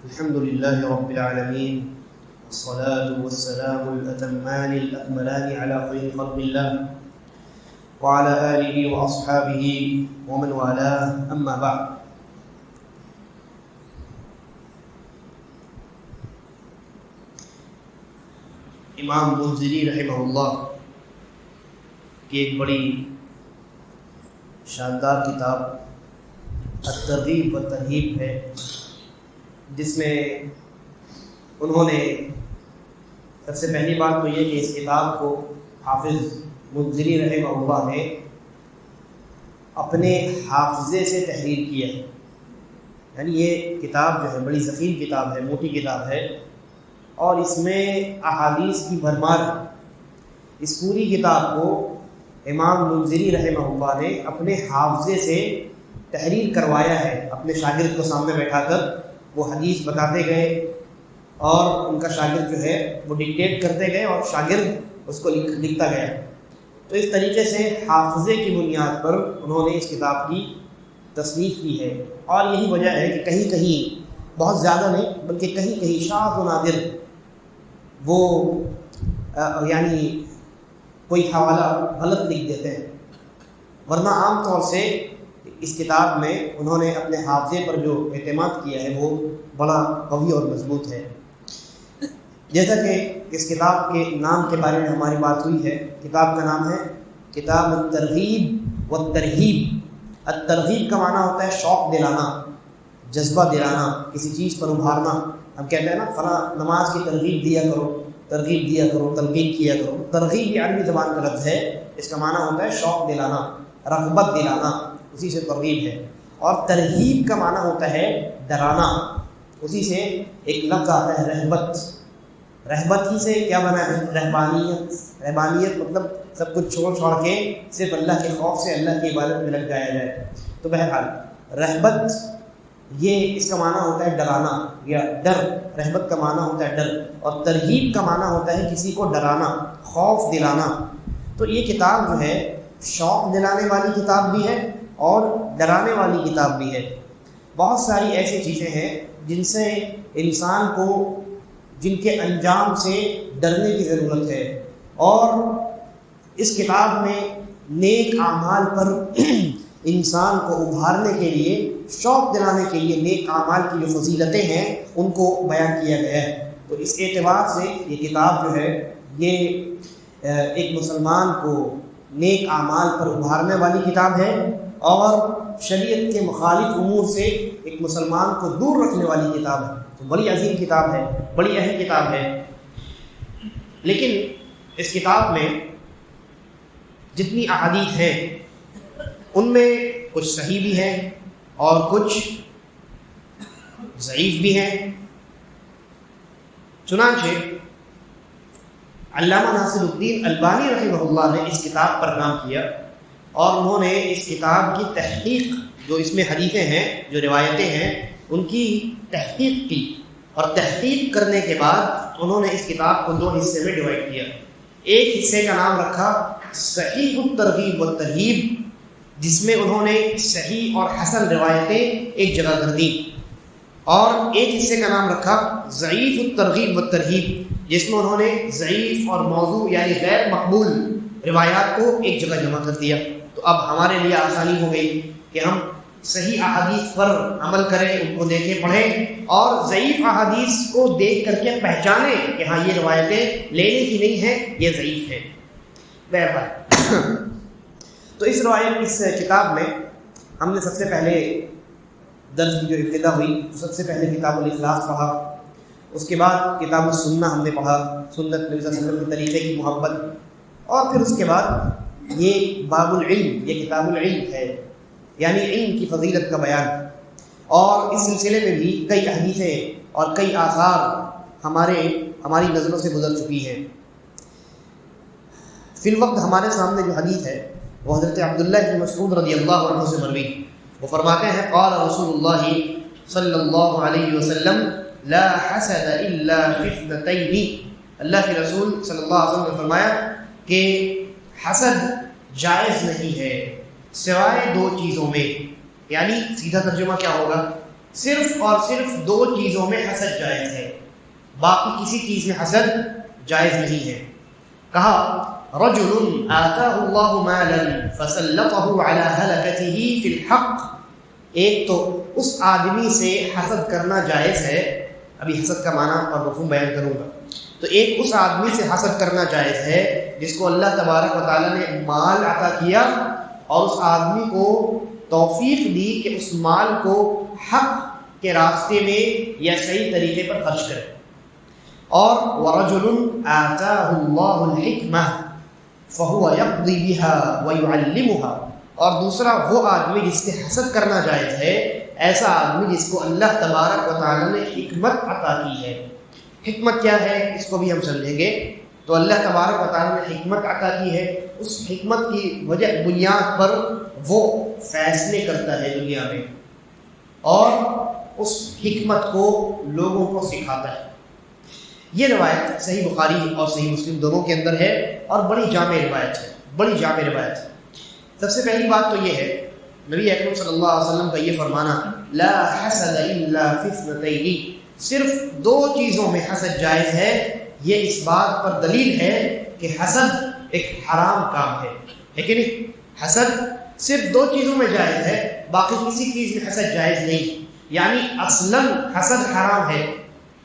الحمد لله رب العالمين والصلاة والسلام الأتمان الأكملان على خير خلق الله وعلى آله وأصحابه ومن والاه أما بعد. امام منذری رحمہ اللہ کی ایک بڑی شاندار کتاب الترغیب والترہیب ہے، جس میں انہوں نے سب سے پہلی بات تو یہ کہ اس کتاب کو حافظ منذری رحمہ اللہ نے اپنے حافظے سے تحریر کیا ہے. یعنی یہ کتاب جو ہے بڑی ضخیم کتاب ہے، موٹی کتاب ہے، اور اس میں احادیث کی بھرمار ہے. اس پوری کتاب کو امام منذری رحمہ اللہ نے اپنے حافظے سے تحریر کروایا ہے. اپنے شاگرد کو سامنے بیٹھا کر وہ حدیث بتاتے گئے اور ان کا شاگرد جو ہے وہ ڈکٹیٹ کرتے گئے اور شاگرد اس کو لکھتا گیا. تو اس طریقے سے حافظے کی بنیاد پر انہوں نے اس کتاب کی تصنیف کی ہے. اور یہی وجہ ہے کہ کہیں کہیں، بہت زیادہ نہیں بلکہ کہیں کہیں شاذ و نادر وہ یعنی کوئی حوالہ غلط لکھ دیتے ہیں، ورنہ عام طور سے اس کتاب میں انہوں نے اپنے حافظے پر جو اعتماد کیا ہے وہ بڑا قوی اور مضبوط ہے. جیسا کہ اس کتاب کے نام کے بارے میں ہماری بات ہوئی ہے، کتاب کا نام ہے کتاب الترغیب والترہیب. الترغیب کا معنی ہوتا ہے شوق دلانا، جذبہ دلانا، کسی چیز پر ابھارنا. ہم کہتے ہیں نا فلاں نماز کی ترغیب دیا کرو، ترغیب دیا کرو، تلقین کیا کرو. ترغیب یہ عربی زبان کا لفظ ہے، اس کا معنی ہوتا ہے شوق دلانا، رغبت دلانا، اسی سے ترغیب ہے. اور ترہیب کا معنی ہوتا ہے ڈرانا، اسی سے ایک لفظ آتا ہے رہبت. رہبت ہی سے کیا بنا ہے؟ رہبانیت. رہبانیت مطلب سب کچھ چھوڑ کے صرف اللہ کے خوف سے اللہ کی عبادت میں لگ جایا جائے. تو بہرحال رہبت یہ اس کا معنی ہوتا ہے ڈرانا یا ڈر. رہبت کا معنی ہوتا ہے ڈر، اور ترہیب کا معنی ہوتا ہے کسی کو ڈرانا، خوف دلانا. تو یہ کتاب جو ہے شوق دلانے والی کتاب بھی ہے اور ڈرانے والی کتاب بھی ہے. بہت ساری ایسی چیزیں ہیں جن سے انسان کو، جن کے انجام سے ڈرنے کی ضرورت ہے. اور اس کتاب میں نیک اعمال پر انسان کو ابھارنے کے لیے، شوق دلانے کے لیے نیک اعمال کی جو فضیلتیں ہیں ان کو بیان کیا گیا ہے. تو اس اعتبار سے یہ کتاب جو ہے یہ ایک مسلمان کو نیک اعمال پر ابھارنے والی کتاب ہے اور شریعت کے مخالف امور سے ایک مسلمان کو دور رکھنے والی کتاب ہے. تو بڑی عظیم کتاب ہے، بڑی اہم کتاب ہے. لیکن اس کتاب میں جتنی احادیث ہیں ان میں کچھ صحیح بھی ہیں اور کچھ ضعیف بھی ہیں. چنانچہ علامہ ناصر الدین البانی رحمہ اللہ نے اس کتاب پر کام کیا اور انہوں نے اس کتاب کی تحقیق، جو اس میں حدیثیں ہیں، جو روایتیں ہیں، ان کی تحقیق کی. اور تحقیق کرنے کے بعد انہوں نے اس کتاب کو دو حصے میں ڈیوائڈ کیا. ایک حصے کا نام رکھا صحیح الترغیب والترہیب، جس میں انہوں نے صحیح اور حسن روایتیں ایک جگہ کر دیں. اور ایک حصے کا نام رکھا ضعیف الترغیب والترہیب، جس میں انہوں نے ضعیف اور موضوع یعنی غیر مقبول روایات کو ایک جگہ جمع کر دیا. تو اب ہمارے لیے آسانی ہو گئی کہ ہم صحیح احادیث پر عمل کریں، ان کو دیکھیں پڑھیں، اور ضعیف احادیث کو دیکھ کر کے پہچانیں کہ ہاں یہ روایتیں لینے کی نہیں ہیں، یہ ضعیف ہے. بہرحال تو اس کتاب میں ہم نے سب سے پہلے درس کی جو ابتدا ہوئی تو سب سے پہلے کتاب الاخلاص پڑھا. اس کے بعد کتاب السنہ ہم نے پڑھا، سنت نبی صلی اللہ علیہ وسلم کے طریقے کی محبت. اور پھر اس کے بعد یہ باب العلم، یہ کتاب العلم ہے، یعنی علم کی فضیلت کا بیان. اور اس سلسلے میں بھی کئی حدیثیں اور کئی آثار ہماری نظروں سے گزر چکی ہیں. فی الوقت ہمارے سامنے جو حدیث ہے وہ حضرت عبداللہ بن مسعود رضی اللہ عنہ سے مروی. وہ فرماتے ہیں قال رسول اللہ صلی اللہ علیہ وسلم لا حسد الا فی اثنتین. اللہ کے رسول صلی اللہ علیہ وسلم نے فرمایا کہ حسد جائز نہیں ہے سوائے دو چیزوں میں. یعنی سیدھا ترجمہ کیا ہوگا؟ صرف اور صرف دو چیزوں میں حسد جائز ہے، باقی کسی چیز میں حسد جائز نہیں ہے۔ کہا رجل آتاہ اللہ مالا فسلطہ علی ہلکتہ فی الحق، ایک تو اس آدمی سے حسد کرنا جائز ہے، ابھی حسد کا معنی اور مفہوم بیان کروں گا۔ تو ایک اس آدمی سے حسد کرنا جائز ہے جس کو اللہ تبارک و تعالیٰ نے مال عطا کیا اور اس آدمی کو توفیق دی کہ اس مال کو حق کے راستے میں یا صحیح طریقے پر خرچ کرے۔ اور وَرَجُلٌ آتَاهُ اللَّهُ الْحِكْمَةَ فَهُوَ يَقْضِي بِهَا وَيُعَلِّمُهَا، اور دوسرا وہ آدمی جس سے حسد کرنا جائز ہے ایسا آدمی جس کو اللہ تبارک و تعالیٰ نے حکمت عطا کی ہے۔ حکمت کیا ہے اس کو بھی ہم سمجھیں گے۔ تو اللہ تبارک و تعالیٰ نے حکمت عطا کی ہے، اس حکمت کی وجہ بنیاد پر وہ فیصلے کرتا ہے دنیا میں اور اس حکمت کو لوگوں کو سکھاتا ہے۔ یہ روایت صحیح بخاری اور صحیح مسلم دونوں کے اندر ہے اور بڑی جامع روایت ہے، بڑی جامع روایت ہے۔ سب سے پہلی بات تو یہ ہے نبی اکرم صلی اللہ علیہ وسلم کا یہ فرمانا لا حسد الا فی اثنتین، صرف دو چیزوں میں حسد جائز ہے۔ یہ اس بات پر دلیل ہے کہ حسد ایک حرام کام ہے کہ نہیں؟ حسد صرف دو چیزوں میں جائز ہے، باقی کسی چیز میں حسد جائز نہیں، یعنی اصلاً حسد حرام ہے،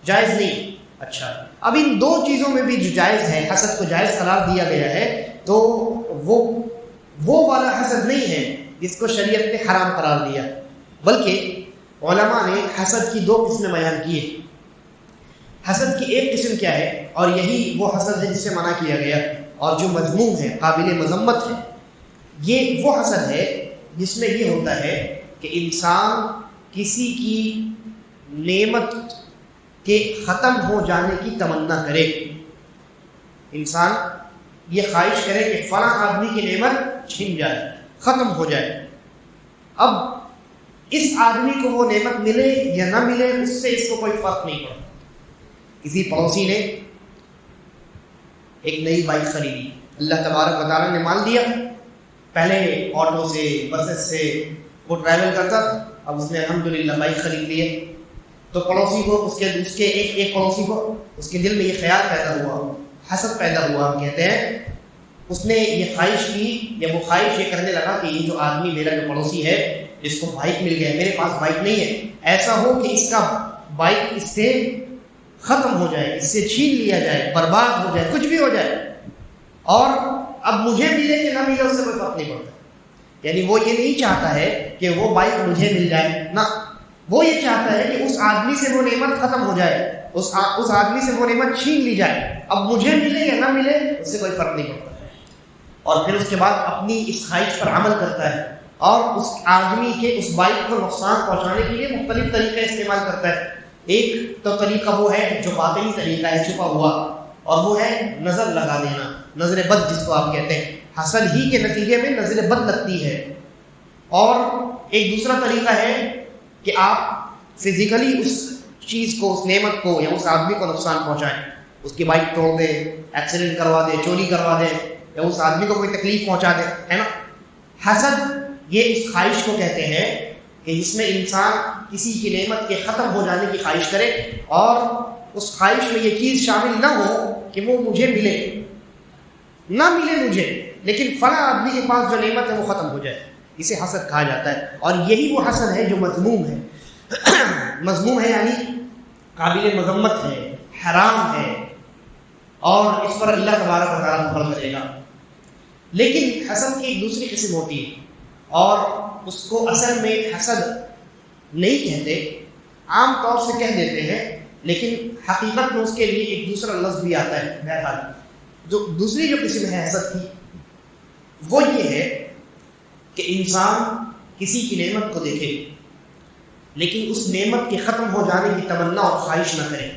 جائز نہیں۔ اچھا، اب ان دو چیزوں میں بھی جو جائز ہے، حسد کو جائز قرار دیا گیا ہے، تو وہ والا حسد نہیں ہے جس کو شریعت نے حرام قرار دیا، بلکہ علماء نے حسد کی دو قسمیں بیان کی ہیں۔ حسد کی ایک قسم کیا ہے، اور یہی وہ حسد ہے جس سے منع کیا گیا اور جو مذموم ہے، قابل مذمت ہے۔ یہ وہ حسد ہے جس میں یہ ہوتا ہے کہ انسان کسی کی نعمت کے ختم ہو جانے کی تمنا کرے، انسان یہ خواہش کرے کہ فلاں آدمی کی نعمت چھن جائے، ختم ہو جائے۔ اب اس آدمی کو وہ نعمت ملے یا نہ ملے اس سے اس کو کوئی فرق نہیں پڑتا۔ کسی پڑوسی نے ایک نئی بائک خریدی، اللہ تبارک و تعالیٰ نے مال دیا، پہلے آٹو سے بسز سے وہ ٹریول کرتا تھا، اب اس نے الحمدللہ بائک خرید لی ہے۔ تو پڑوسی کو اس کے ایک پڑوسی کو اس کے دل میں یہ خیال پیدا ہوا، حسد پیدا ہوا، کہتے ہیں اس نے یہ خواہش کی یا وہ خواہش یہ کرنے لگا کہ یہ جو آدمی میرا جو پڑوسی ہے جس کو بائک مل گیا، میرے پاس بائک نہیں ہے، ایسا ہو کہ اس کا بائک اس سے ختم ہو جائے، اس سے چھین لیا جائے، برباد ہو جائے، کچھ بھی ہو جائے، اور اب مجھے ملے کہ نہ ملے اس سے کوئی فرق نہیں پڑتا۔ یعنی وہ یہ نہیں چاہتا ہے کہ وہ بائک مجھے مل جائے، نہ، وہ یہ چاہتا ہے کہ اس آدمی سے وہ نعمت ختم ہو جائے، اس آدمی سے وہ نعمت چھین لی جائے، اب مجھے ملے یا نہ ملے اس سے کوئی فرق نہیں پڑتا۔ اور پھر اس کے بعد اپنی اس خواہش پر عمل کرتا ہے اور اس آدمی کے اس بائک کو نقصان پہنچانے کے لیے مختلف طریقے استعمال کرتا ہے۔ ایک تو طریقہ وہ ہے جو باطنی طریقہ ہے، چھپا ہوا، اور وہ ہے نظر لگا دینا، نظر بد جس کو آپ کہتے ہیں، حسد ہی کے نتیجے میں نظر بد لگتی ہے۔ اور ایک دوسرا طریقہ ہے کہ آپ فزیکلی اس چیز کو، اس نعمت کو یا اس آدمی کو نقصان پہنچائیں، اس کی بائک توڑ دیں، ایکسیڈنٹ کروا دیں، چوری کروا دیں، یا اس آدمی کو کوئی تکلیف پہنچا دیں، ہے نا۔ حسد یہ اس خواہش کو کہتے ہیں کہ جس میں انسان کسی کی نعمت کے ختم ہو جانے کی خواہش کرے اور اس خواہش میں یہ چیز شامل نہ ہو کہ وہ مجھے ملے، نہ ملے مجھے، لیکن فلاں آدمی کے پاس جو نعمت ہے وہ ختم ہو جائے، اسے حسد کہا جاتا ہے۔ اور یہی وہ حسد ہے جو مذموم ہے، مذموم ہے یعنی قابل مذمت ہے، حرام ہے، اور اس پر اللہ تبارک و تعالیٰ مہر کرے گا۔ لیکن حسد کی ایک دوسری قسم ہوتی ہے اور اس کو اصل میں حسد نہیں کہتے، عام طور سے کہہ دیتے ہیں، لیکن حقیقت میں اس کے لیے ایک دوسرا لفظ بھی آتا ہے بہرحال۔ جو دوسری جو قسم ہے حسد کی وہ یہ ہے کہ انسان کسی کی نعمت کو دیکھے لیکن اس نعمت کے ختم ہو جانے کی تمنا اور خواہش نہ کرے،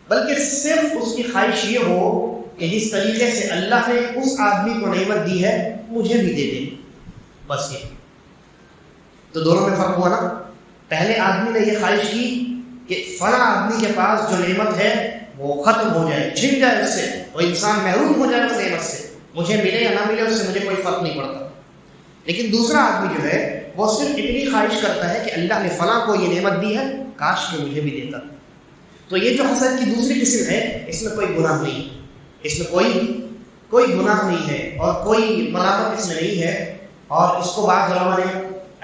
بلکہ صرف اس کی خواہش یہ ہو کہ جس طریقے سے اللہ نے اس آدمی کو نعمت دی ہے مجھے بھی دے دے، بس یہ۔ تو دونوں میں فرق ہوا نا، پہلے آدمی نے یہ خواہش کی کہ فلاں آدمی کے پاس جو نعمت ہے وہ ختم ہو جائے، چھن جائے اس سے، وہ انسان محروم ہو جائے اس نعمت سے، مجھے ملے یا نہ ملے اس سے مجھے کوئی فرق نہیں پڑتا۔ لیکن دوسرا آدمی جو ہے وہ صرف اتنی خواہش کرتا ہے کہ اللہ نے فلاں کو یہ نعمت دی ہے، کاش کہ مجھے بھی دیتا۔ تو یہ جو حسد کی دوسری قسم ہے، اس میں کوئی گناہ نہیں، اس میں کوئی گناہ نہیں ہے اور کوئی ملامت اس میں نہیں ہے، اور اس کو بعض علماء نے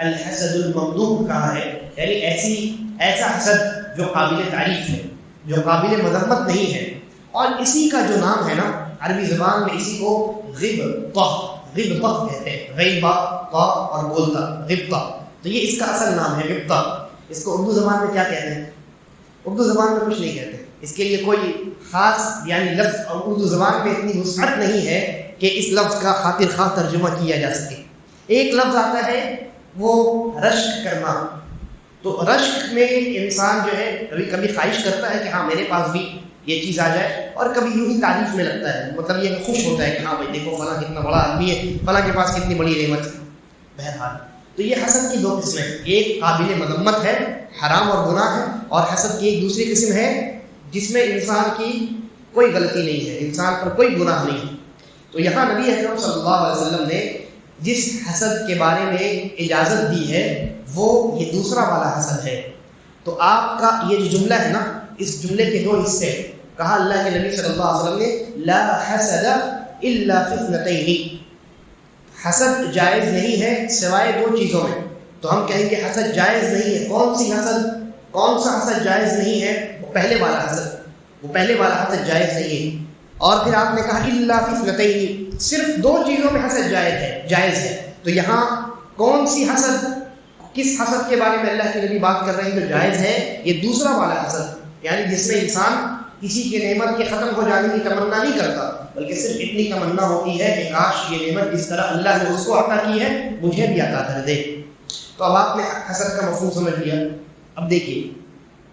الحسد الممدوح کہا ہے، یعنی ایسا حسد جو قابل تعریف ہے، جو قابل مذمت نہیں ہے۔ اور اسی کا جو نام ہے نا عربی زبان میں، اسی کو غبطہ کہتے ہیں، غیبہ طا اور بولتا غبطہ، تو یہ اس کا اصل نام ہے غبطہ۔ اس کو اردو زبان میں کیا کہتے ہیں؟ اردو زبان میں کچھ نہیں کہتے، اس کے لیے کوئی خاص یعنی لفظ اور اردو زبان میں اتنی وسعت نہیں ہے کہ اس لفظ کا خاطر خواہ ترجمہ کیا جا سکے۔ ایک لفظ آتا ہے وہ رشک کرنا، تو رشک میں انسان جو ہے کبھی کبھی خواہش کرتا ہے کہ ہاں میرے پاس بھی یہ چیز آ جائے، اور کبھی یوں ہی تعریف میں لگتا ہے، مطلب یہ خوش ہوتا ہے کہ ہاں بھائی دیکھو فلاں کتنا بڑا آدمی ہے، فلاں کے پاس کتنی بڑی نعمت ہے۔ بہرحال تو یہ حسد کی دو قسمیں، ایک قابل مذمت ہے، حرام اور گناہ ہے، اور حسد کی ایک دوسری قسم ہے جس میں انسان کی کوئی غلطی نہیں ہے، انسان پر کوئی گناہ نہیں ہے۔ تو یہاں نبی اکرم صلی اللہ علیہ وسلم نے جس حسد کے بارے میں اجازت دی ہے وہ یہ دوسرا والا حسد ہے۔ تو آپ کا یہ جو جملہ ہے نا، اس جملے کے دو حصے، کہا اللہ کے نبی صلی اللہ علیہ وسلم نے لا حسد الا فی اثنتین، حسد جائز نہیں ہے سوائے دو چیزوں میں۔ تو ہم کہیں گے حسد جائز نہیں ہے، کون سا حسد جائز نہیں ہے؟ وہ پہلے والا حسد جائز نہیں ہے۔ اور پھر آپ نے کہا الا فی اثنتین، صرف دو چیزوں میں حسد جائز ہے۔ تو یہاں کون سی حسد، کس حسد کے بارے میں اللہ کے نبی بات کر رہے ہیں جو جائز ہے؟ یہ دوسرا والا حسد، یعنی جس میں انسان کسی کی نعمت کے ختم ہو جانے کی تمنا نہیں کرتا، بلکہ صرف اتنی تمنا ہوتی ہے کہ کاش یہ نعمت جس طرح اللہ نے اس کو عطا کی ہے مجھے بھی عطا کر دے۔ تو اب آپ نے حسد کا مفہوم سمجھ لیا۔ اب دیکھیے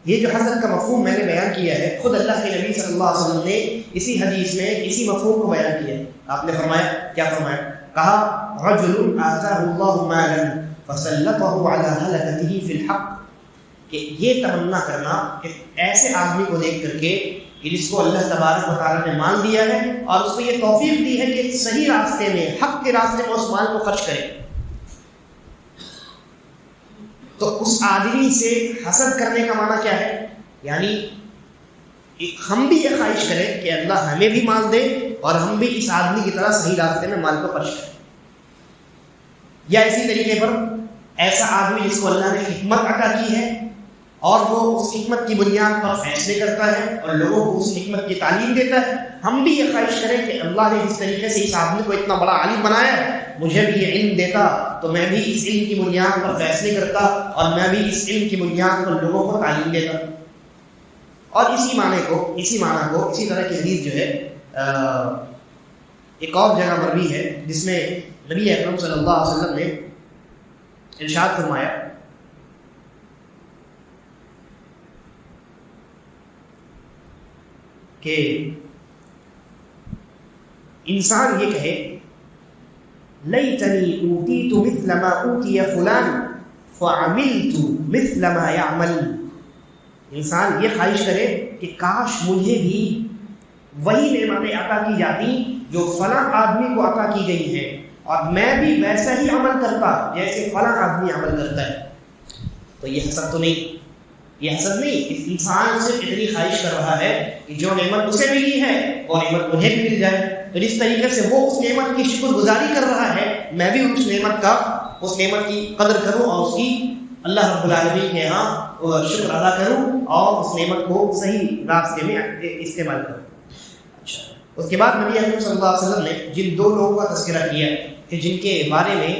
یہ جو حسد کا مفہوم میں نے بیان کیا ہے، خود اللہ کے نبی صلی اللہ علیہ وسلم نے اسی حدیث میں اسی مفہوم کو بیان کیا ہے۔ آپ نے فرمایا، کیا فرمایا؟ کہا رجل آتاہ اللہ مالا فسلطہ علی ہلکتہ فی الحق، کہ یہ تمنا کرنا کہ ایسے آدمی کو دیکھ کر کے کہ جس کو اللہ تبارک و تعالیٰ نے مال دیا ہے اور اس کو یہ توفیق دی ہے کہ صحیح راستے میں، حق کے راستے میں اس مال کو خرچ کرے، تو اس آدمی سے حسد کرنے کا معنی کیا ہے؟ یعنی ہم بھی یہ خواہش کریں کہ اللہ ہمیں بھی مال دے اور ہم بھی اس آدمی کی طرح صحیح راستے میں مال کو خرچ کریں۔ یا اسی طریقے پر ایسا آدمی جس کو اللہ نے حکمت عطا کی ہے اور وہ اس حکمت کی بنیاد پر فیصلے کرتا ہے اور لوگوں کو اس حکمت کی تعلیم دیتا ہے، ہم بھی یہ خواہش کریں کہ اللہ نے جس طریقے سے اس آدمی کو اتنا بڑا عالم بنایا ہے، مجھے بھی یہ علم دیتا تو میں بھی اس علم کی بنیاد پر فیصلے کرتا اور میں بھی اس علم کی بنیاد پر لوگوں کو تعلیم دیتا۔ اور اسی معنی کو اسی طرح کی حدیث جو ہے ایک اور جگہ مروی ہے جس میں نبی اکرم صلی اللہ علیہ وسلم نے ارشاد فرمایا کہ انسان یہ کہے لیتنی اوتیت مثل ما اوتی فلان فعملت مثل ما يعمل، انسان یہ خواہش کرے کہ کاش مجھے بھی وہی نعمتیں عطا کی جاتی جو فلاں آدمی کو عطا کی گئی ہے اور میں بھی ویسا ہی عمل کرتا جیسے فلاں آدمی عمل کرتا ہے۔ تو یہ حسد تو نہیں، یہ حسد نہیں، اس انسان صرف اتنی خواہش کر رہا ہے کہ جو نعمت اسے ملی ہے وہ نعمت مجھے بھی مل جائے، تو اس طریقے سے وہ اس نعمت کی شکر گزاری کر رہا ہے، میں بھی اس نعمت کی قدر کروں اور اس کی اللہ رب العالمین کے ہاں شکر ادا کروں اور اس نعمت کو صحیح راستے میں استعمال کروں۔ اچھا، اس کے بعد نبی اکرم صلی اللہ علیہ وسلم نے جن دو لوگوں کا تذکرہ کیا کہ جن کے بارے میں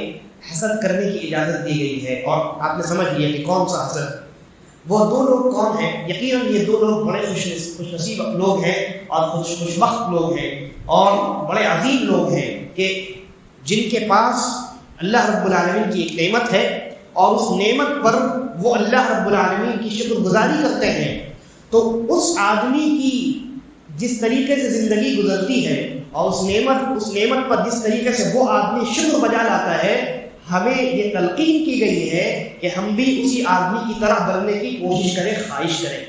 حسد کرنے کی اجازت دی گئی ہے، اور آپ نے سمجھ لیا کہ کون سا حسد، وہ دو لوگ کون ہیں؟ یقیناً یہ دو لوگ بڑے خوش نصیب لوگ ہیں اور خوش بخت لوگ ہیں اور بڑے عظیم لوگ ہیں کہ جن کے پاس اللہ رب العالمین کی ایک نعمت ہے اور اس نعمت پر وہ اللہ رب العالمین کی شکر گزاری کرتے ہیں۔ تو اس آدمی کی جس طریقے سے زندگی گزرتی ہے اور اس نعمت پر جس طریقے سے وہ آدمی شکر بجا لاتا ہے، ہمیں یہ تلقین کی گئی ہے کہ ہم بھی اسی آدمی کی طرح بننے کی کوشش کریں، خواہش کریں۔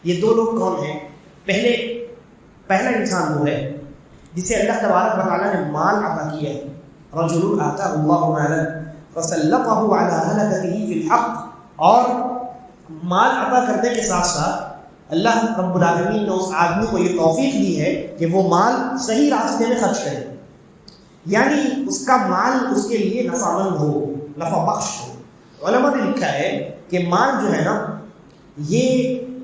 یہ دو لوگ کون ہیں؟ پہلا انسان وہ ہے جسے اللہ تبارک و تعالیٰ نے مال عطا کیا ہے، رجل آتاه الله مالا فسلطه على هلكته في الحق، اور مال عطا کرنے کے ساتھ ساتھ اللہ رب العالمین نے اس آدمی کو یہ توفیق دی ہے کہ وہ مال صحیح راستے میں خرچ کرے، یعنی اس کا مال اس کے لیے نفع مند ہو، نفع بخش ہو۔ علماء نے لکھا ہے کہ مال جو ہے نا یہ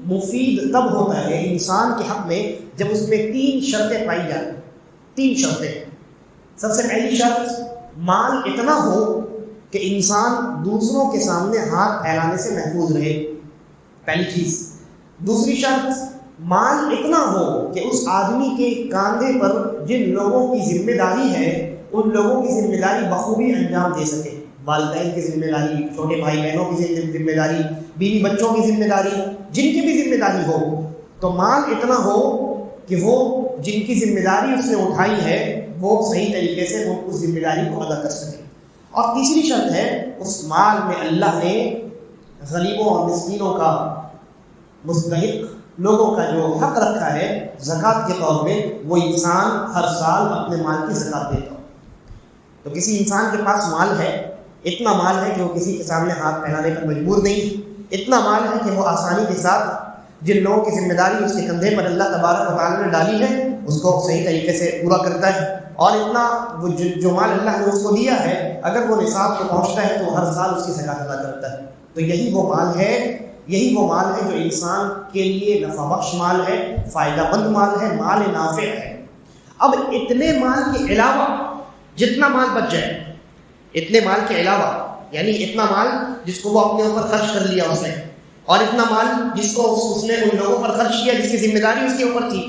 مفید تب ہوتا ہے انسان کے حق میں جب اس میں 3 شرطیں پائی جائیں۔ 3 شرطیں۔ سب سے پہلی شرط، مال اتنا ہو کہ انسان دوسروں کے سامنے ہاتھ پھیلانے سے محفوظ رہے، پہلی چیز۔ دوسری شرط، مال اتنا ہو کہ اس آدمی کے کاندھے پر جن لوگوں کی ذمہ داری ہے ان لوگوں کی ذمہ داری بخوبی انجام دے سکے، والدین کی ذمہ داری، چھوٹے بھائی بہنوں کی ذمہ داری، بیوی بچوں کی ذمہ داری، جن کی بھی ذمہ داری ہو، تو مال اتنا ہو کہ وہ جن کی ذمہ داری اس نے اٹھائی ہے وہ صحیح طریقے سے وہ اس ذمہ داری کو ادا کر سکے۔ اور تیسری شرط ہے، اس مال میں اللہ نے غریبوں اور مسکینوں کا، مستحق لوگوں کا جو حق رکھا ہے زکوٰۃ کے طور پہ، وہ انسان ہر سال اپنے مال کی زکوٰۃ دیتا ہو۔ تو کسی انسان کے پاس مال ہے، اتنا مال ہے کہ وہ کسی کے سامنے ہاتھ پھیلانے پر مجبور نہیں، اتنا مال ہے کہ وہ آسانی کے ساتھ جن لوگوں کی ذمہ داری اس کے کندھے پر اللہ تبارک و تعالیٰ نے ڈالی ہے اس کو صحیح طریقے سے پورا کرتا ہے، اور اتنا وہ جو مال اللہ نے اس کو دیا ہے اگر وہ نصاب کو پہنچتا ہے تو ہر سال اس کی زکوٰۃ ادا کرتا ہے۔ تو یہی وہ مال ہے جو انسان کے لیے نفع بخش مال ہے، فائدہ مند مال ہے، مال نافع ہے۔ اب اتنے مال کے علاوہ جتنا مال بچ جائے، اتنے مال کے علاوہ یعنی اتنا مال جس کو وہ اپنے اوپر خرچ کر لیا اس نے، اور اتنا مال جس کو اس نے ان لوگوں پر خرچ کیا جس کی ذمہ داری اس کے اوپر تھی،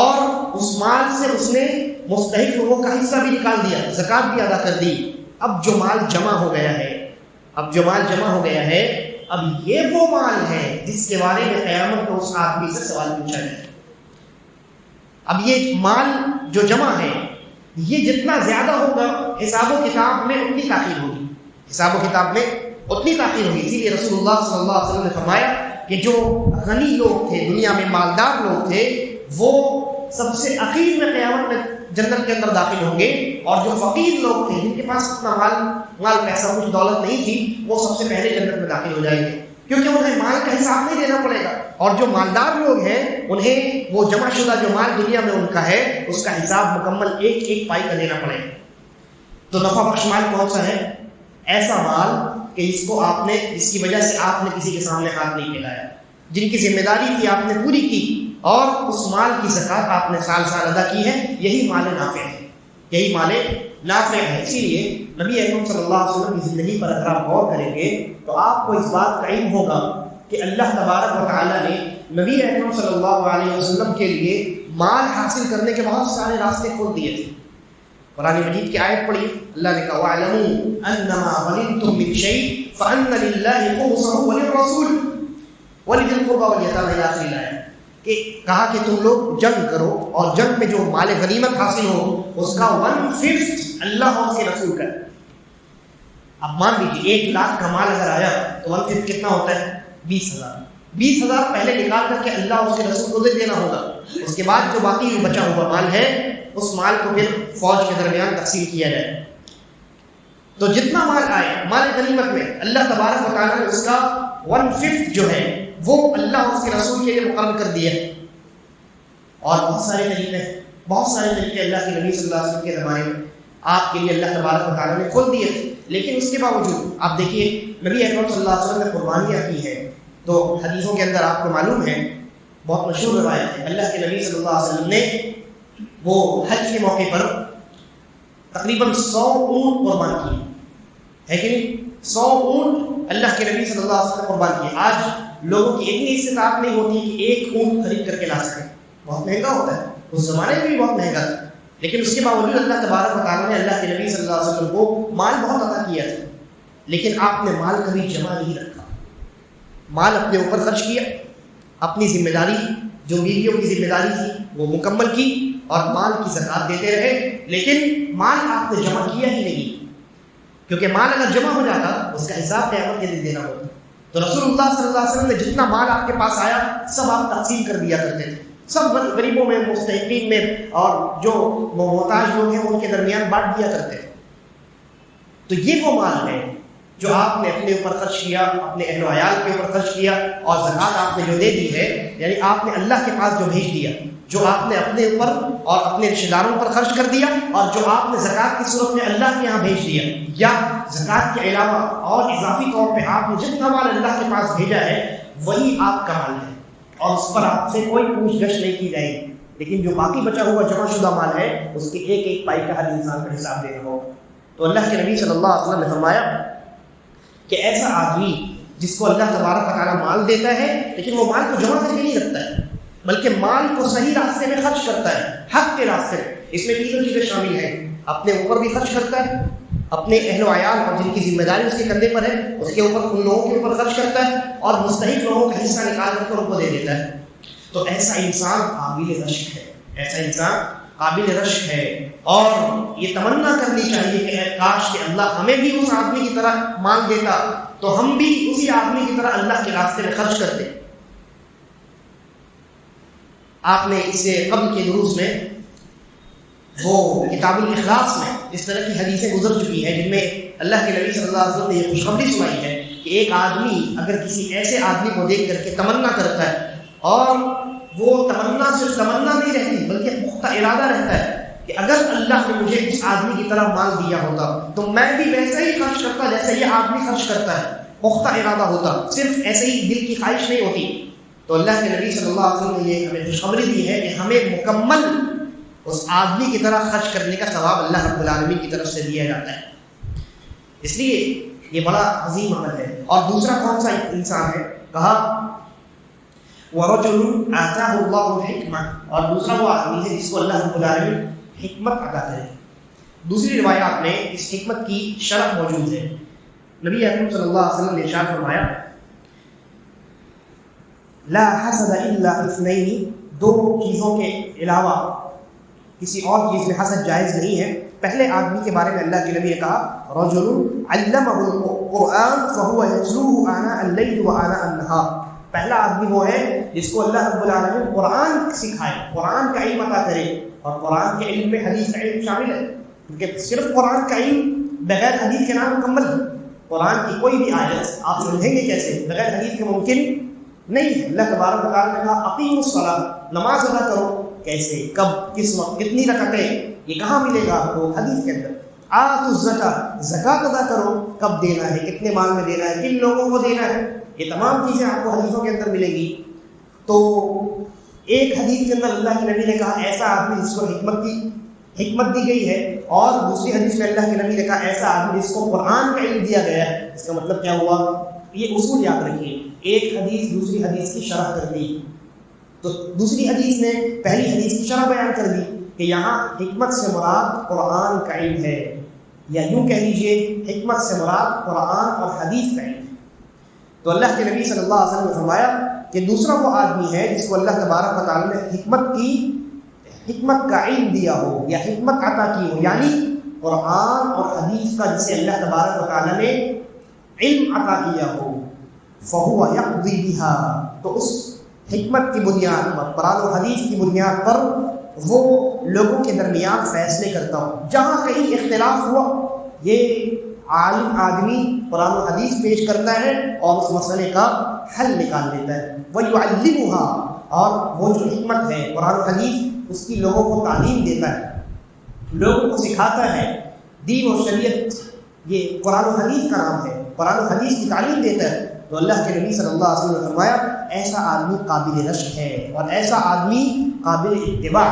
اور اس مال سے اس نے مستحق لوگوں کا حصہ بھی نکال دیا، زکوٰۃ بھی ادا کر دی۔ اب جو مال جمع ہو گیا ہے، اب یہ وہ مال ہے جس کے بارے میں قیامت کو اس آدمی سے سوال پوچھا جائے۔ اب یہ مال جو جمع ہے یہ جتنا زیادہ ہوگا حساب و کتاب میں اتنی تاخیر ہوگی، اسی لیے رسول اللہ صلی اللہ علیہ وسلم نے فرمایا کہ جو غنی لوگ تھے، دنیا میں مالدار لوگ تھے، وہ سب سے اخیر میں قیامت میں جنت کے اندر داخل ہوں گے، اور جو فقیر لوگ تھے جن کے پاس اتنا مال پیسہ کچھ دولت نہیں تھی وہ سب سے پہلے جنت میں داخل ہو جائیں گے، کیونکہ انہیں مال کا حساب نہیں دینا پڑے گا، اور جو مالدار لوگ ہیں انہیں وہ جمع شدہ جو مال دنیا میں ان کا ہے اس کا حساب مکمل ایک ایک پائی کا دینا پڑے گا۔ تو نفع بخش مال کون سا ہے؟ ایسا مال کہ جس کی وجہ سے آپ نے کسی کے سامنے ہاتھ نہیں پھیلایا، جن کی ذمہ داری تھی آپ نے پوری کی، اور اس مال کی زکوٰۃ آپ نے سال سال ادا کی ہے، یہی مال نافع ہے۔ اسی لیے نبی اکرم صلی اللہ علیہ وسلم کی زندگی پر اگر آپ غور کریں گے تو آپ کو اس بات کا علم ہوگا کہ اللہ تبارک و تعالیٰ نے نبی اکرم صلی اللہ علیہ وسلم کے لیے مال حاصل کرنے کے بہت سارے راستے کھول دیے تھے۔ قرآن مجید کی آیت پڑھی، اللہ نے کہا وَاعْلَمُوا أَنَّمَا غَنِمْتُم مِّن شَيْءٍ فَأَنَّ لِلَّهِ خُمُسَهُ وَلِلرَّسُولِ وَلِذِي الْقُرْبَى وَالْيَتَامَى إِلَى آخِرِ الْآيَةِ، کہ کہا کہ تم لوگ جنگ کرو اور جنگ میں جو مال غنیمت حاصل ہو اس کا 1/5 اللہ اور اس کے رسول کا۔ اب مان لیجیے 1 لاکھ کا مال اگر آیا تو 1/5 کتنا ہوتا ہے؟ 20,000 پہلے نکال کر کے اللہ اور اس کے رسول کو دے دینا ہوگا، اس کے بعد جو باقی بچا ہوا مال ہے اس مال کو پھر فوج کے درمیان تقسیم کیا جائے۔ تو جتنا مال آئے مال غنیمت میں اللہ تبارک و تعالیٰ نے اس کا 1/5 جو ہے وہ اللہ اور اس کے رسول کے لیے مقرر کر دیا۔ اور بہت سارے طریقے اللہ کے نبی صلی اللہ علیہ وسلم کے زمانے میں آپ کے لیے اللہ تبارک و تعالیٰ نے کھول دیے تھے، لیکن اس کے باوجود آپ دیکھیے نبی اکرم صلی اللہ علیہ وسلم نے قربانیاں کی ہیں، تو حدیثوں کے اندر آپ کو معلوم ہے بہت مشہور روایت ہے، اللہ کے نبی صلی اللہ علیہ وسلم نے وہ حج کے موقع پر تقریباً 100 اونٹ قربان کیے، ہے کہ نہیں؟ 100 اونٹ اللہ کے نبی صلی اللہ علیہ وسلم نے قربان کیے۔ آج لوگوں کی اتنی استطاعت نہیں ہوتی کہ 1 اونٹ خرید کر کے لا سکیں، بہت مہنگا ہوتا ہے، اس زمانے میں بھی بہت مہنگا تھا، لیکن اس کے باوجود اللہ تبارک و تعالیٰ نے اللہ کے نبی صلی اللہ علیہ وسلم کو مال بہت عطا کیا تھا، لیکن آپ نے مال کبھی جمع نہیں رکھا، مال اپنے اوپر خرچ کیا، اپنی ذمہ داری جو بیویوں کی ذمہ داری تھی وہ مکمل کی، اور مال کی زکوٰۃ دیتے رہے، لیکن مال آپ نے جمع کیا ہی نہیں، کیونکہ مال اگر جمع ہو جاتا اس کا حساب قیامت کے دن دینا ہوتا۔ تو رسول اللہ صلی اللہ علیہ وسلم نے جتنا مال آپ کے پاس آیا سب آپ تقسیم کر دیا کرتے تھے، سب غریبوں میں، مستحقین میں، اور جو محتاج لوگ ہیں ان کے درمیان بانٹ دیا کرتے تھے۔ تو یہ وہ مال ہے جو آپ نے اپنے اوپر خرچ کیا، اپنے اہل و عیال کے اوپر خرچ کیا، اور زکوٰۃ آپ نے جو دے دی ہے، یعنی آپ نے اللہ کے پاس جو بھیج دیا، جو آپ نے اپنے اوپر اور اپنے رشتہ داروں پر خرچ کر دیا، اور جو آپ نے زکوٰۃ کی صورت میں اللہ کے یہاں بھیج دیا، یا زکوٰۃ کے علاوہ اور اضافی طور پہ آپ نے جتنا مال اللہ کے پاس بھیجا ہے وہی آپ کا مال ہے، اور اس پر آپ سے کوئی پوچھ گچھ نہیں کی جائے گی۔ لیکن جو باقی بچا ہوا جمع شدہ مال ہے، اس کے ایک ایک پائی کا ہر انسان کا حساب دینا ہوگا۔ تو اللہ کے نبی صلی اللہ علیہ وسلم نے فرمایا کہ ایسا آدمی جس کو اللہ تبارک و تعالیٰ مال دیتا ہے، لیکن وہ مال کو جمع کر کے نہیں رکھتا ہے، بلکہ مال کو صحیح راستے میں خرچ کرتا ہے، حق کے راستے میں، اس میں تینوں چیزیں شامل ہیں، اپنے اوپر بھی خرچ کرتا ہے، اپنے اہل و عیال اور جن کی ذمہ داری اس کے کندھے پر ہے اس کے اوپر، ان لوگوں کے اوپر خرچ کرتا ہے، اور مستحق لوگوں کا حصہ نکال کر ان کو دے دیتا ہے۔ تو ایسا انسان قابل رشک ہے، ایسا انسان قابل رشک ہے، اور یہ تمنا کرنی چاہیے کہ اے کاش کہ اللہ ہمیں بھی اس آدمی کی طرح مال دیتا تو ہم بھی اسی آدمی کی طرح اللہ کے راستے میں خرچ کرتے۔ آپ نے اس سے قبل کے دروس میں وہ کتاب الاخلاص میں اس طرح کی حدیثیں گزر چکی ہیں جن میں اللہ کے نبی صلی اللہ علیہ وسلم نے یہ خوشخبری سنائی ہے کہ ایک آدمی اگر کسی ایسے آدمی کو دیکھ کر کے تمنا کرتا ہے، اور وہ تمنا صرف تمنا نہیں رہتی بلکہ پختہ ارادہ رہتا ہے کہ اگر اللہ نے مجھے اس آدمی کی طرح مال دیا ہوتا تو میں بھی ویسا ہی خرچ کرتا جیسا یہ آدمی خرچ کرتا ہے، پختہ ارادہ ہوتا، صرف ایسے ہی دل کی خواہش نہیں ہوتی۔ تو اللہ کے نبی صلی اللہ علیہ وسلم نے یہ ہمیں خوشخبری دی ہے کہ ہمیں مکمل اس آدمی کی طرح خرچ کرنے کا ثواب اللہ رب العالمین کی طرف سے دیا جاتا ہے، اس لیے یہ بڑا عظیم عمل ہے۔ اور دوسرا کون سا انسان ہے؟ کہا وَرَجُلٌ آتَاهُ اللَّهُ الْحِكْمَةَ، اور دوسرا وہ آدمی ہے جس کو اللہ رب العالمین حکمت عطا کرے۔ دوسری روایات میں اس حکمت کی شرح موجود ہے۔ نبی اکرم صلی اللہ علیہ وسلم نے ارشاد فرمایا لا حسد الا اثنین، دو چیزوں کے علاوہ کسی اور چیز میں حسد جائز نہیں ہے۔ پہلے آدمی کے بارے میں اللہ کے نبی نے کہا رجل علمہ القرآن فهو يتلوه آناء الليل وآناء النهار، پہلا آدمی وہ ہے جس کو اللہ رب العالمین قرآن سکھائے، قرآن کا علم عطا کرے، اور قرآن کے علم میں حدیث کا علم شامل ہے، کیونکہ صرف قرآن کا علم بغیر حدیث کے نام مکمل ہے۔ قرآن کی کوئی بھی آیت آپ سمجھیں گے کیسے بغیر حدیث کے ممکن نہیں ہے۔ اللہ تبارک و تعالیٰ نے کہا اقیموا الصلاۃ، نماز ادا کرو، کیسے، کب، کس وقت، کتنی رکعتیں، یہ کہاں ملے گا آپ کو؟ حدیث کے اندر۔ آتوا الزکاۃ، زکوٰۃ ادا کرو، کب دینا ہے، کتنے مال میں دینا ہے، کن لوگوں کو دینا ہے، یہ تمام چیزیں آپ کو حدیثوں کے اندر ملے گی۔ تو ایک حدیث کے اندر اللہ کے نبی نے کہا ایسا آدمی جس کو حکمت دی گئی ہے، اور دوسری حدیث میں اللہ کے نبی نے کہا ایسا آدمی جس کو قرآن کا علم دیا گیا ہے۔ اس کا مطلب کیا ہوا؟ یہ اصول یاد رکھیے، ایک حدیث دوسری حدیث کی شرح کر دی، تو دوسری حدیث نے پہلی حدیث کی شرح بیان کر دی کہ یہاں حکمت سے مراد قرآن کا علم ہے، یا یوں کہہ لیجیے حکمت سے مراد قرآن اور حدیث کا علم ہے۔ تو اللہ کے نبی صلی اللہ علیہ وسلم نے فرمایا کہ دوسرا وہ آدمی ہے جس کو اللہ تبارک و تعالیٰ نے حکمت کا علم دیا ہو یا حکمت عطا کی ہو، یعنی قرآن اور حدیث کا جسے اللہ تبارک و تعالیٰ نے علم عطا کیا ہو، فَهُوَ يَقْضِي بِهَا، تو اس حکمت کی بنیاد پر، قرآن اور حدیث کی بنیاد پر وہ لوگوں کے درمیان فیصلے کرتا ہو۔ جہاں کہیں اختلاف ہوا، یہ عالم آدمی قرآن و حدیث پیش کرتا ہے اور اس مسئلے کا حل نکال دیتا ہے۔ وَيُعَلِّمُهَا، اور وہ جو حکمت ہے قرآن و حدیث اس کی لوگوں کو تعلیم دیتا ہے، لوگوں کو سکھاتا ہے۔ دین و شریعت یہ قرآن و حدیث کا نام ہے، قرآن و حدیث کی تعلیم دیتا ہے۔ تو اللہ کے نبی صلی اللہ علیہ وسلم نے فرمایا ایسا آدمی قابل رشک ہے، اور ایسا آدمی قابل اتباع،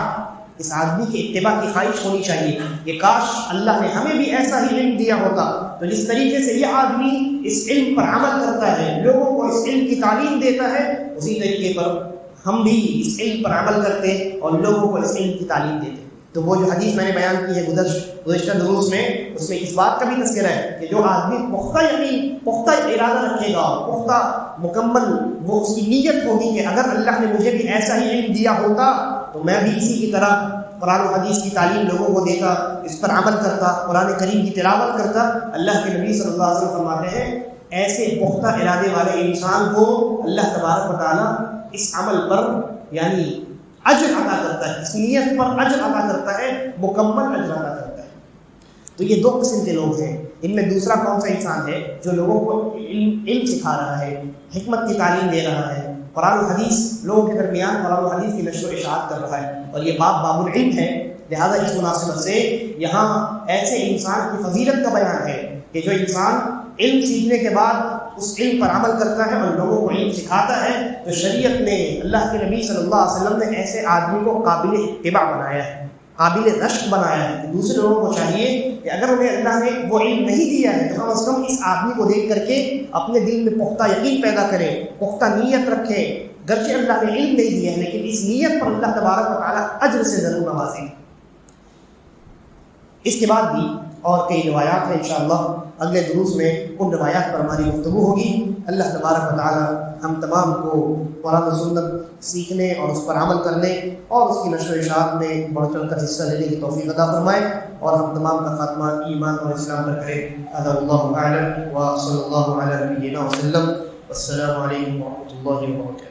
اس آدمی کے اتباع کی خواہش ہونی چاہیے کہ کاش اللہ نے ہمیں بھی ایسا ہی علم دیا ہوتا۔ تو جس طریقے سے یہ آدمی اس علم پر عمل کرتا ہے، لوگوں کو اس علم کی تعلیم دیتا ہے، اسی طریقے پر ہم بھی اس علم پر عمل کرتے اور لوگوں کو اس علم کی تعلیم دیتے۔ تو وہ جو حدیث میں نے بیان کی ہے گزشتہ دروس میں، اس میں اس بات کا بھی تذکرہ ہے کہ جو آدمی پختہ یقین، پختہ ارادہ رکھے گا، پختہ مکمل وہ اس کی نیت ہوگی کہ اگر اللہ نے مجھے بھی ایسا ہی علم دیا ہوتا تو میں بھی اسی کی طرح قرآن و حدیث کی تعلیم لوگوں کو دیتا، اس پر عمل کرتا، قرآن کریم کی تلاوت کرتا۔ اللہ کے نبی صلی اللہ علیہ وسلم فرماتے ہیں ایسے پختہ ارادے والے انسان کو اللہ تبارک و تعالیٰ اس عمل پر یعنی اجر عطا کرتا ہے، اس نیت پر اجر عطا کرتا ہے، مکمل اجر عطا کرتا ہے۔ تو یہ دو قسم کے لوگ ہیں، ان میں دوسرا کون سا انسان ہے جو لوگوں کو علم سکھا رہا ہے، حکمت کی تعلیم دے رہا ہے، قرآن و حدیث لوگوں کے درمیان قرآن و حدیث کی نشر و اشاعت کر رہا ہے، اور یہ باب العلم ہے۔ لہذا اس مناسبت سے یہاں ایسے انسان کی فضیلت کا بیان ہے کہ جو انسان علم سیکھنے کے بعد اس علم پر عمل کرتا ہے اور لوگوں کو علم سکھاتا ہے، تو شریعت نے، اللہ کے نبی صلی اللہ علیہ وسلم نے ایسے آدمی کو قابل اتباع بنایا ہے، قابل رشک بنایا ہے۔ دوسرے لوگوں کو چاہیے کہ اگر انہیں اللہ نے وہ علم نہیں دیا ہے تو کم از کم اس آدمی کو دیکھ کر کے اپنے دل میں پختہ یقین پیدا کرے، پختہ نیت رکھے، گرچہ اللہ نے علم نہیں دیا ہے لیکن اس نیت پر اللہ تبارک و تعالیٰ اجر سے ضرور نوازے۔ اس کے بعد بھی اور کئی روایات ہیں، انشاءاللہ اگلے دروس میں ان روایات پر ہماری گفتگو ہوگی۔ اللہ تبارک و تعالیٰ ہم تمام کو قرآن و سنت سیکھنے اور اس پر عمل کرنے اور اس کی نشر و اشاعت میں بڑھ چڑھ کر حصہ لینے کی توفیق عطا فرمائے، اور ہم تمام کا خاتمہ ایمان اور اسلام پر کرے۔ اللہ اعلم و صلی اللہ علی نبینا وسلم۔ والسلام علیکم ورحمۃ اللہ وبرکاتہ۔